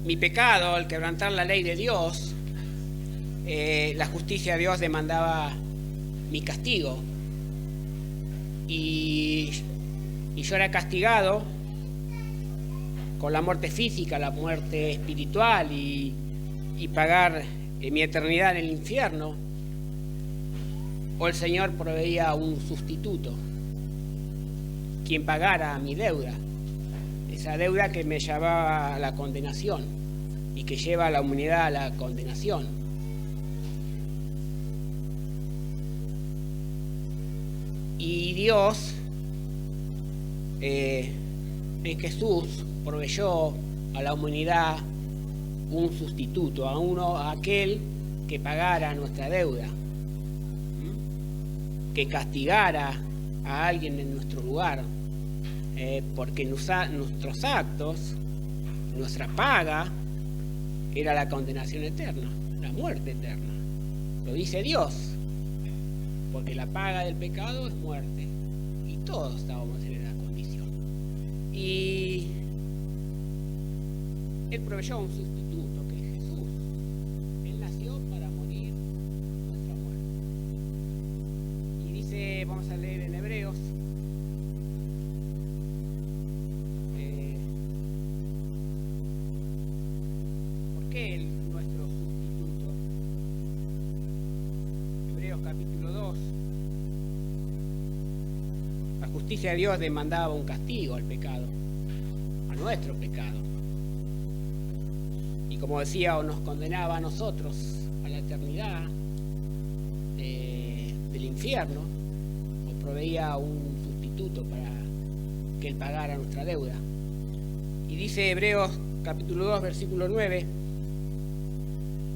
mi pecado, al quebrantar la ley de Dios, la justicia de Dios demandaba mi castigo. Y yo era castigado con la muerte física, la muerte espiritual y pagar mi eternidad en el infierno. O el Señor proveía un sustituto, quien pagara mi deuda, esa deuda que me llevaba a la condenación y que lleva a la humanidad a la condenación. Y Dios en Jesús proveyó a la humanidad un sustituto, a aquel que pagara nuestra deuda, que castigara a alguien en nuestro lugar, porque nuestros actos, nuestra paga, era la condenación eterna, la muerte eterna. Lo dice Dios, porque la paga del pecado es muerte, y todos estábamos en esa condición. Y Él proveyó un sustituto, que es Jesús. Él nació para morir nuestra muerte. Y dice, vamos a leer en Hebreos, ¿por qué Él nuestro sustituto? Hebreos capítulo 2. La justicia de Dios demandaba un castigo al pecado, a nuestro pecado. Y como decía, o nos condenaba a nosotros a la eternidad del infierno, o proveía un sustituto para que Él pagara nuestra deuda. Y dice Hebreos capítulo 2, versículo 9,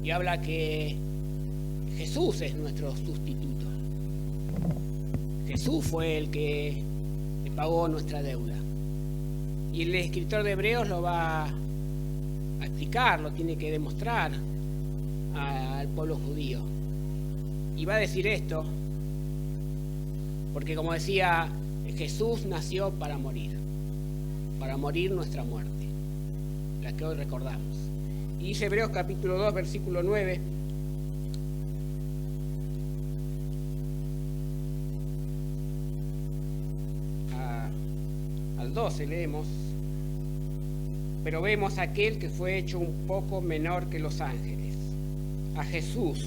y habla que Jesús es nuestro sustituto. Jesús fue el que le pagó nuestra deuda. Y el escritor de Hebreos lo va a explicar, lo tiene que demostrar al pueblo judío. Y va a decir esto, porque como decía, Jesús nació para morir nuestra muerte, la que hoy recordamos. Y dice Hebreos capítulo 2, versículo 9, al 12 leemos, pero vemos a aquel que fue hecho un poco menor que los ángeles, a Jesús,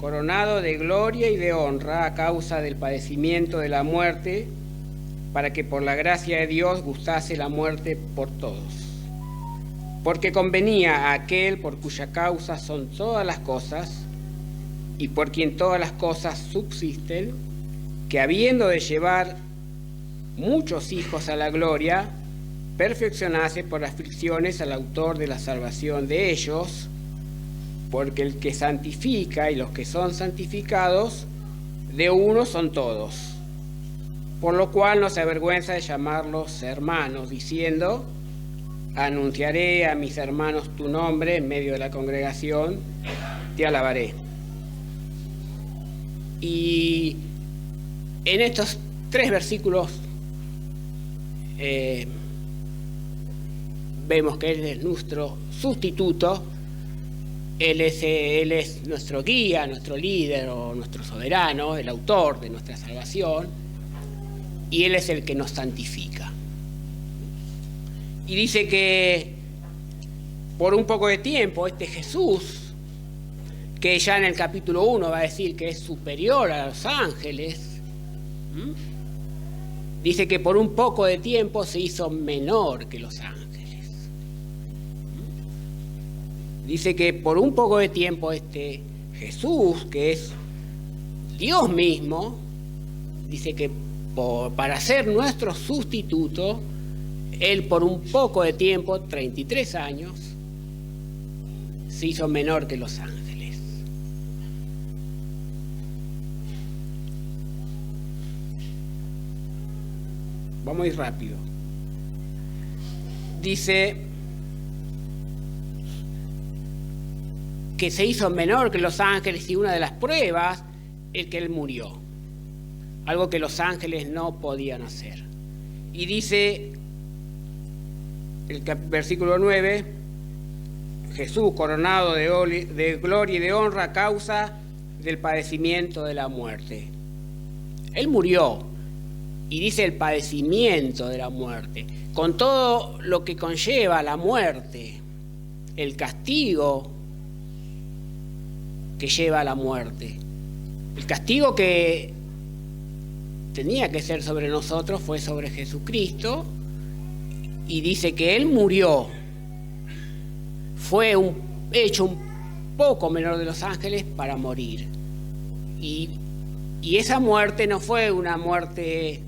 coronado de gloria y de honra a causa del padecimiento de la muerte, para que por la gracia de Dios gustase la muerte por todos. Porque convenía a aquel por cuya causa son todas las cosas, y por quien todas las cosas subsisten, que habiendo de llevar muchos hijos a la gloria, perfeccionase por aflicciones al autor de la salvación de ellos, porque el que santifica y los que son santificados, de uno son todos. Por lo cual no se avergüenza de llamarlos hermanos, diciendo, anunciaré a mis hermanos tu nombre en medio de la congregación, te alabaré. Y en estos 3 versículos vemos que Él es nuestro sustituto, Él es nuestro guía, nuestro líder o nuestro soberano, el autor de nuestra salvación, y Él es el que nos santifica. Y dice que por un poco de tiempo este Jesús, que ya en el capítulo 1 va a decir que es superior a los ángeles, dice que por un poco de tiempo se hizo menor que los ángeles. Dice que por un poco de tiempo este Jesús, que es Dios mismo, dice que para ser nuestro sustituto, Él por un poco de tiempo, 33 años, se hizo menor que los ángeles. Vamos a ir rápido. Dice que se hizo menor que los ángeles, y una de las pruebas es que Él murió, algo que los ángeles no podían hacer. Y dice el versículo 9, Jesús coronado de gloria y de honra a causa del padecimiento de la muerte. Él murió, y dice el padecimiento de la muerte, con todo lo que conlleva la muerte, el castigo que lleva a la muerte. El castigo que tenía que ser sobre nosotros fue sobre Jesucristo, y dice que Él murió. Fue hecho un poco menor de los ángeles para morir. Y esa muerte no fue una muerte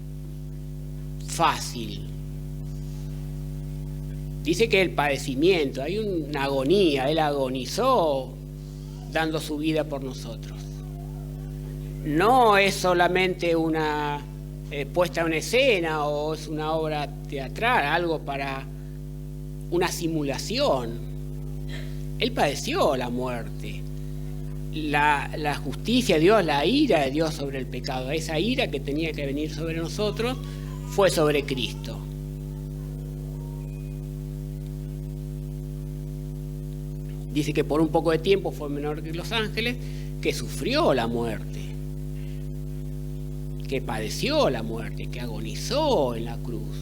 fácil. Dice que el padecimiento, hay una agonía, Él agonizó dando su vida por nosotros. No es solamente una puesta en escena o es una obra teatral, algo para una simulación. Él padeció la muerte, la justicia de Dios, la ira de Dios sobre el pecado. Esa ira que tenía que venir sobre nosotros fue sobre Cristo. Dice que por un poco de tiempo fue menor que los ángeles, que sufrió la muerte, que padeció la muerte, que agonizó en la cruz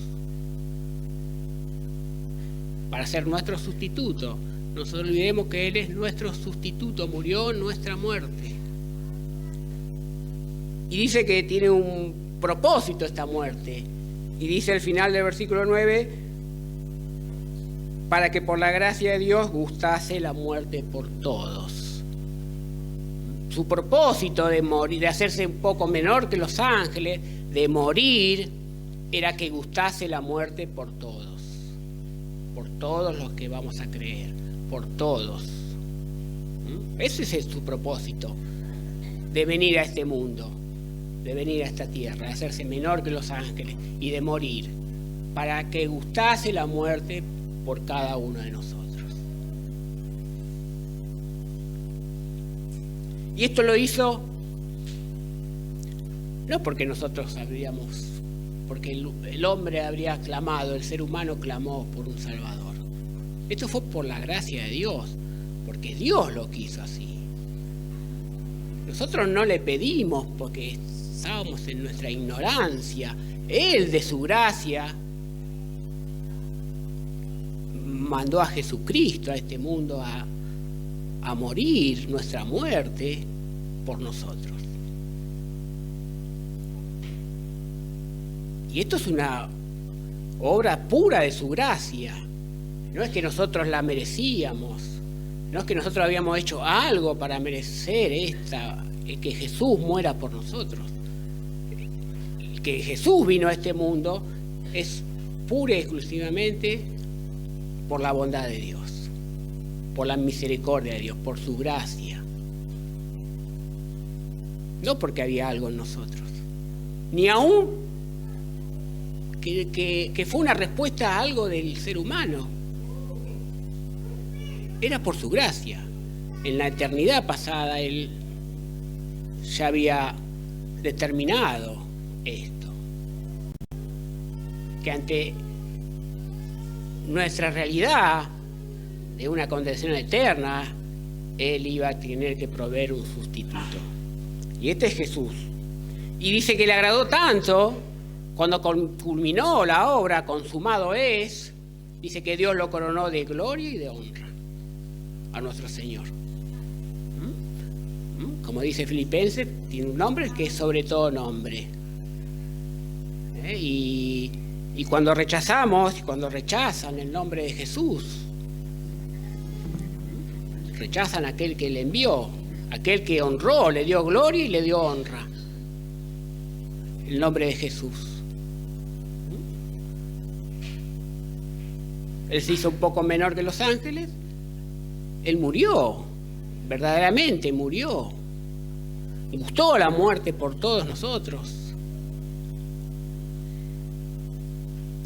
para ser nuestro sustituto. No nos olvidemos que Él es nuestro sustituto, murió en nuestra muerte. Y dice que tiene un propósito esta muerte. Y dice al final del versículo 9, para que por la gracia de Dios gustase la muerte por todos. Su propósito de morir, de hacerse un poco menor que los ángeles, de morir, era que gustase la muerte por todos los que vamos a creer, por todos. Ese es su propósito, de venir a este mundo, de venir a esta tierra, de hacerse menor que los ángeles y de morir, para que gustase la muerte por cada uno de nosotros. Y esto lo hizo no porque nosotros habríamos, porque el hombre habría clamado, el ser humano clamó por un Salvador. Esto fue por la gracia de Dios, porque Dios lo quiso así. Nosotros no le pedimos porque estábamos en nuestra ignorancia. Él, de su gracia, mandó a Jesucristo a este mundo a morir nuestra muerte por nosotros. Y esto es una obra pura de su gracia. No es que nosotros la merecíamos, no es que nosotros habíamos hecho algo para merecer que Jesús muera por nosotros. Que Jesús vino a este mundo es pura y exclusivamente por la bondad de Dios, por la misericordia de Dios, por su gracia. No porque había algo en nosotros, ni aún que fue una respuesta a algo del ser humano. Era por su gracia. En la eternidad pasada Él ya había determinado esto, que ante nuestra realidad de una condenación eterna, Él iba a tener que proveer un sustituto. Y este es Jesús. Y dice que le agradó tanto, cuando culminó la obra, consumado es, dice que Dios lo coronó de gloria y de honra a nuestro Señor. Como dice Filipenses, tiene un nombre que es sobre todo nombre. Y cuando rechazamos, cuando rechazan el nombre de Jesús, rechazan a aquel que le envió, aquel que honró, le dio gloria y le dio honra, el nombre de Jesús. Él se hizo un poco menor que los ángeles. Él murió, verdaderamente murió. Y gustó la muerte por todos nosotros.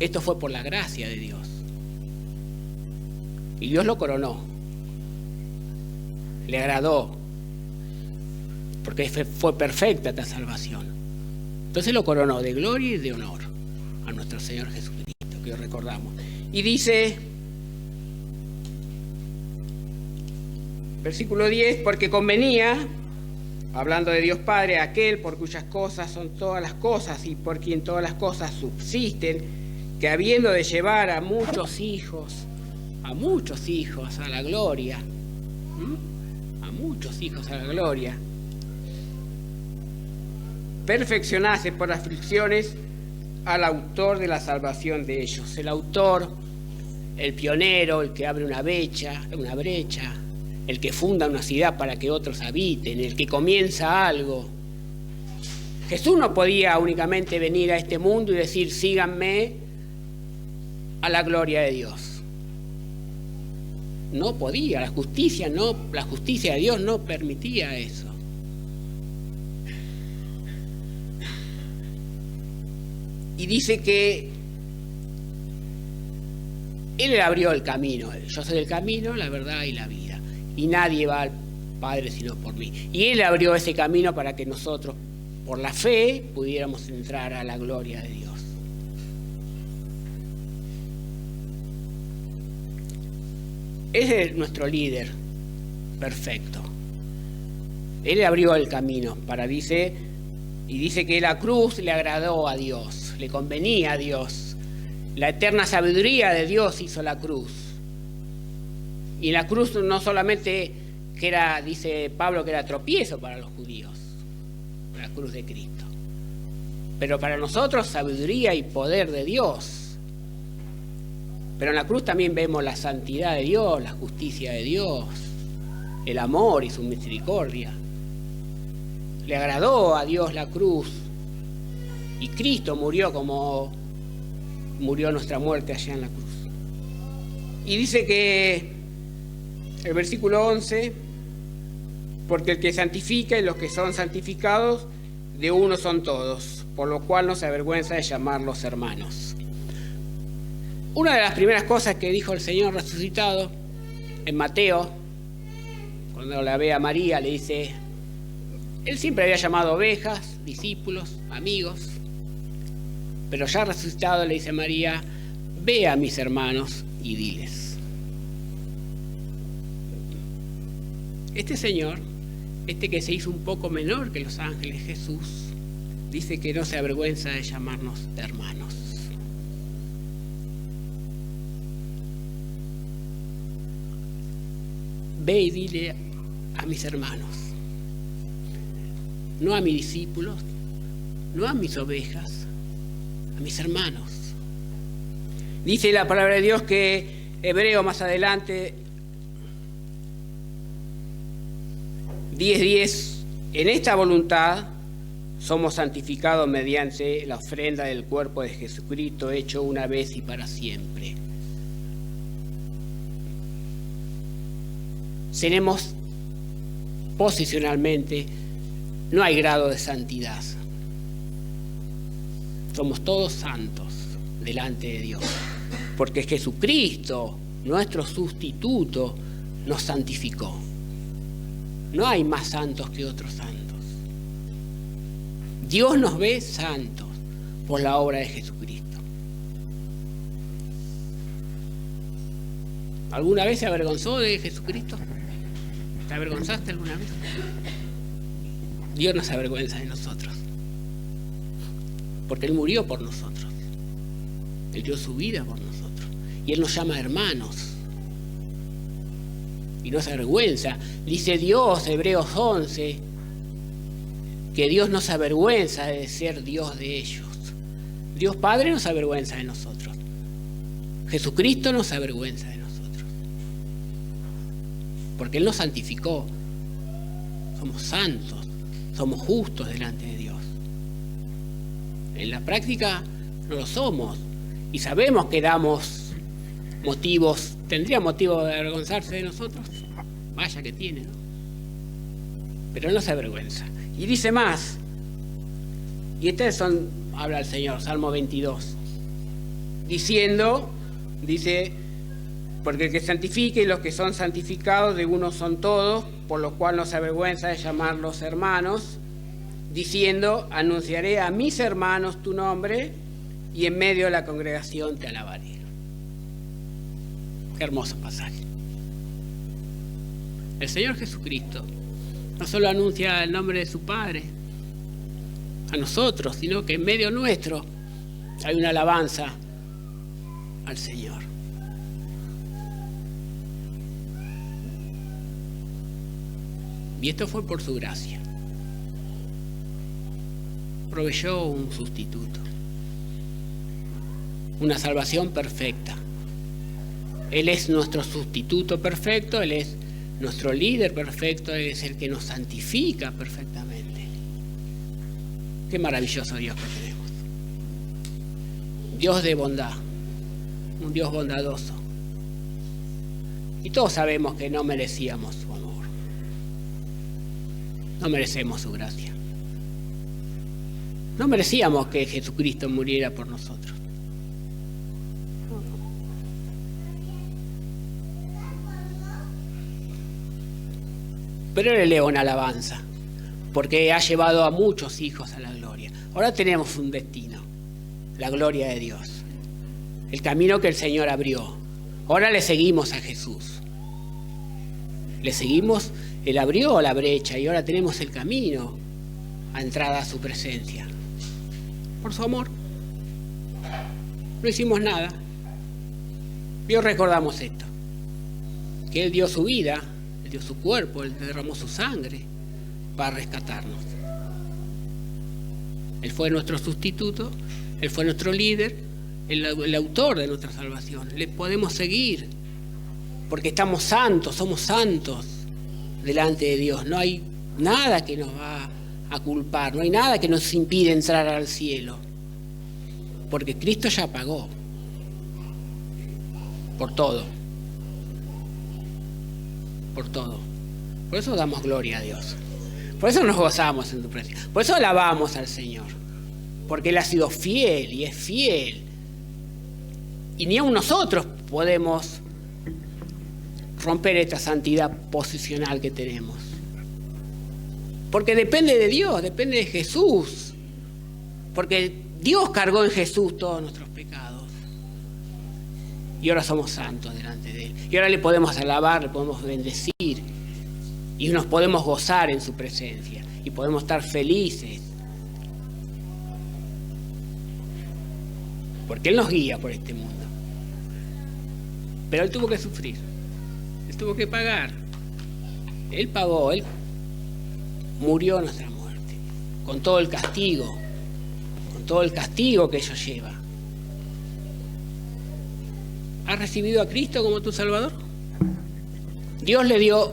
Esto fue por la gracia de Dios. Y Dios lo coronó. Le agradó. Porque fue perfecta esta salvación. Entonces lo coronó de gloria y de honor a nuestro Señor Jesucristo, que hoy recordamos. Y dice Versículo 10, porque convenía, hablando de Dios Padre, aquel por cuyas cosas son todas las cosas y por quien todas las cosas subsisten, que habiendo de llevar a muchos hijos a la gloria, a muchos hijos a la gloria, perfeccionase por aflicciones al autor de la salvación de ellos. El autor, el pionero, el que abre una brecha, el que funda una ciudad para que otros habiten, el que comienza algo. Jesús no podía únicamente venir a este mundo y decir, síganme a la gloria de Dios. No podía, la justicia de Dios no permitía eso. Y dice que Él abrió el camino. Yo soy el camino, la verdad y la vida. Y nadie va al Padre sino por mí. Y Él abrió ese camino para que nosotros, por la fe, pudiéramos entrar a la gloria de Dios. Ese es nuestro líder perfecto. Él abrió el camino dice que la cruz le agradó a Dios, le convenía a Dios. La eterna sabiduría de Dios hizo la cruz. Y la cruz no solamente que era, dice Pablo, que era tropiezo para los judíos, la cruz de Cristo, pero para nosotros sabiduría y poder de Dios. Pero en la cruz también vemos la santidad de Dios, la justicia de Dios, el amor y su misericordia. Le agradó a Dios la cruz y Cristo murió como murió nuestra muerte allá en la cruz. Y dice que el versículo 11, porque el que santifica y los que son santificados de uno son todos, por lo cual no se avergüenza de llamarlos hermanos. Una de las primeras cosas que dijo el Señor resucitado en Mateo, cuando la ve a María, le dice, Él siempre había llamado ovejas, discípulos, amigos, pero ya resucitado le dice a María, ve a mis hermanos y diles. Este Señor, que se hizo un poco menor que los ángeles, Jesús, dice que no se avergüenza de llamarnos hermanos. Ve y dile a mis hermanos, no a mis discípulos, no a mis ovejas, a mis hermanos. Dice la palabra de Dios que Hebreo más adelante 10:10, en esta voluntad somos santificados mediante la ofrenda del cuerpo de Jesucristo hecho una vez y para siempre. Tenemos posicionalmente, no hay grado de santidad. Somos todos santos delante de Dios, porque Jesucristo, nuestro sustituto, nos santificó. No hay más santos que otros santos. Dios nos ve santos por la obra de Jesucristo. ¿Alguna vez se avergonzó de Jesucristo? ¿Te avergonzaste alguna vez? Dios no se avergüenza de nosotros, porque Él murió por nosotros. Él dio su vida por nosotros. Y Él nos llama hermanos. Y no se avergüenza. Dice Dios, Hebreos 11, que Dios no se avergüenza de ser Dios de ellos. Dios Padre no se avergüenza de nosotros. Jesucristo no se avergüenza de nosotros. Porque Él nos santificó. Somos santos, somos justos delante de Dios. En la práctica no lo somos. Y sabemos que damos motivos. ¿Tendría motivo de avergonzarse de nosotros? Vaya que tiene, ¿no? Pero Él no se avergüenza. Y dice más. Y habla el Señor, Salmo 22. Dice, porque el que santifique y los que son santificados de uno son todos, por lo cual no se avergüenza de llamarlos hermanos, diciendo, anunciaré a mis hermanos tu nombre y en medio de la congregación te alabaré. Qué hermoso pasaje. El Señor Jesucristo no solo anuncia el nombre de su Padre a nosotros, sino que en medio nuestro hay una alabanza al Señor. Y esto fue por su gracia. Proveyó un sustituto, una salvación perfecta. Él es nuestro sustituto perfecto, Él es nuestro líder perfecto, Él es el que nos santifica perfectamente. Qué maravilloso Dios que tenemos. Dios de bondad, un Dios bondadoso. Y todos sabemos que no merecíamos su amor. No merecemos su gracia. No merecíamos que Jesucristo muriera por nosotros. Pero le eleva una alabanza, porque ha llevado a muchos hijos a la gloria. Ahora tenemos un destino, la gloria de Dios, el camino que el Señor abrió. Ahora le seguimos a Jesús. Le seguimos, Él abrió la brecha y ahora tenemos el camino a entrada a su presencia. Por su amor. No hicimos nada. Y hoy recordamos esto, que Él dio su vida, Él dio su cuerpo, Él derramó su sangre para rescatarnos. Él fue nuestro sustituto, Él fue nuestro líder, el autor de nuestra salvación. Le podemos seguir porque estamos santos, somos santos delante de Dios. No hay nada que nos va a culpar, no hay nada que nos impide entrar al cielo, porque Cristo ya pagó por todo. Por todo. Por eso damos gloria a Dios. Por eso nos gozamos en tu presencia. Por eso alabamos al Señor. Porque Él ha sido fiel y es fiel. Y ni aun nosotros podemos romper esta santidad posicional que tenemos. Porque depende de Dios, depende de Jesús. Porque Dios cargó en Jesús todos nuestros pecados. Y ahora somos santos delante de Él. Y ahora le podemos alabar, le podemos bendecir. Y nos podemos gozar en su presencia. Y podemos estar felices. Porque Él nos guía por este mundo. Pero Él tuvo que sufrir. Él tuvo que pagar. Él pagó, Él murió nuestra muerte. Con todo el castigo. Con todo el castigo que ello lleva. ¿Has recibido a Cristo como tu Salvador? Dios le dio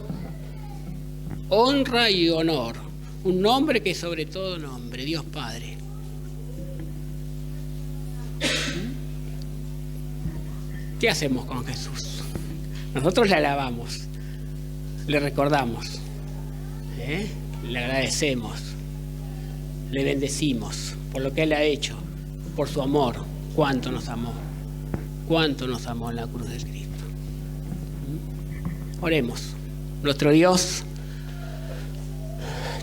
honra y honor, un nombre que es sobre todo nombre, Dios Padre. ¿Qué hacemos con Jesús? Nosotros le alabamos, le recordamos, le agradecemos, le bendecimos por lo que Él ha hecho, por su amor, cuánto nos amó. Cuánto nos amó en la cruz de Cristo. Oremos. Nuestro Dios,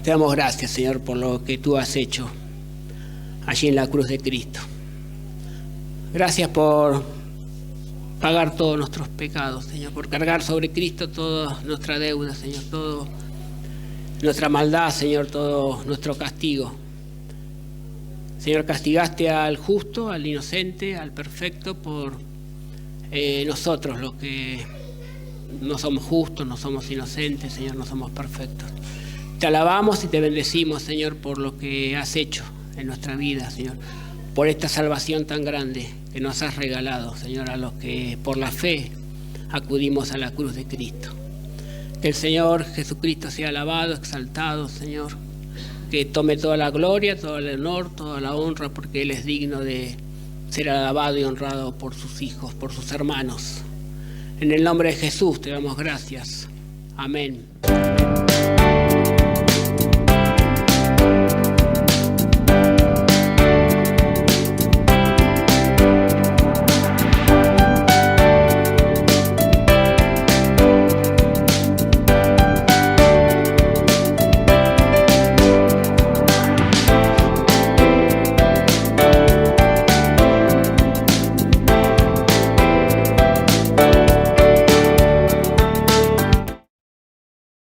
te damos gracias, Señor, por lo que tú has hecho allí en la cruz de Cristo. Gracias por pagar todos nuestros pecados, Señor, por cargar sobre Cristo toda nuestra deuda, Señor, toda nuestra maldad, Señor, todo nuestro castigo. Señor, castigaste al justo, al inocente, al perfecto por nosotros, los que no somos justos, no somos inocentes, Señor, no somos perfectos. Te alabamos y te bendecimos, Señor, por lo que has hecho en nuestra vida, Señor, por esta salvación tan grande que nos has regalado, Señor, a los que por la fe acudimos a la cruz de Cristo. Que el Señor Jesucristo sea alabado, exaltado, Señor, que tome toda la gloria, todo el honor, toda la honra, porque Él es digno de ser alabado y honrado por sus hijos, por sus hermanos. En el nombre de Jesús te damos gracias. Amén.